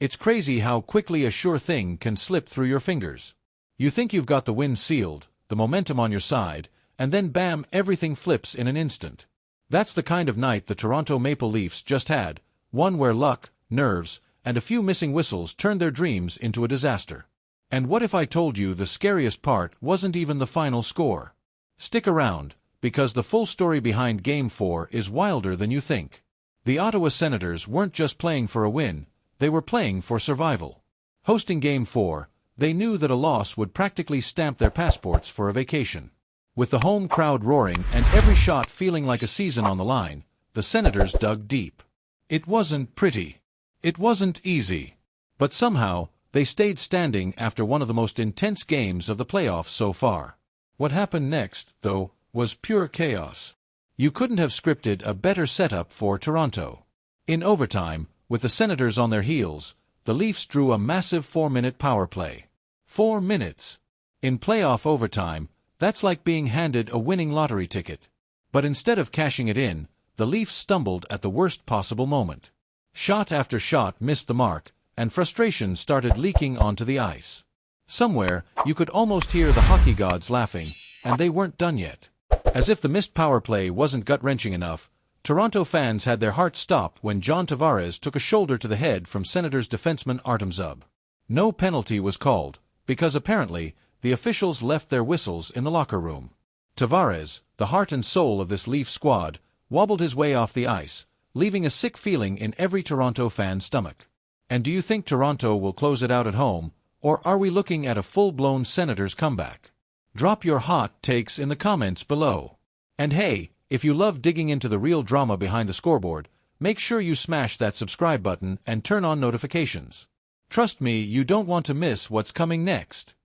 It's crazy how quickly a sure thing can slip through your fingers. You think you've got the win sealed, the momentum on your side, and then bam, everything flips in an instant. That's the kind of night the Toronto Maple Leafs just had, one where luck, nerves, and a few missing whistles turned their dreams into a disaster. And what if I told you the scariest part wasn't even the final score? Stick around, because the full story behind Game 4 is wilder than you think. The Ottawa Senators weren't just playing for a win, they were playing for survival. Hosting Game 4, they knew that a loss would practically stamp their passports for a vacation. With the home crowd roaring and every shot feeling like a season on the line, the Senators dug deep. It wasn't pretty. It wasn't easy. But somehow, they stayed standing after one of the most intense games of the playoffs so far. What happened next, though, was pure chaos. You couldn't have scripted a better setup for Toronto. In overtime, with the Senators on their heels, the Leafs drew a massive 4-minute power play. 4 minutes. In playoff overtime, that's like being handed a winning lottery ticket. But instead of cashing it in, the Leafs stumbled at the worst possible moment. Shot after shot missed the mark, and frustration started leaking onto the ice. Somewhere, you could almost hear the hockey gods laughing, and they weren't done yet. As if the missed power play wasn't gut-wrenching enough, Toronto fans had their hearts stop when John Tavares took a shoulder to the head from Senators defenseman Artem Zub. No penalty was called, because apparently, the officials left their whistles in the locker room. Tavares, the heart and soul of this Leaf squad, wobbled his way off the ice, leaving a sick feeling in every Toronto fan's stomach. And do you think Toronto will close it out at home, or are we looking at a full-blown Senators comeback? Drop your hot takes in the comments below. And hey, if you love digging into the real drama behind the scoreboard, make sure you smash that subscribe button and turn on notifications. Trust me, you don't want to miss what's coming next.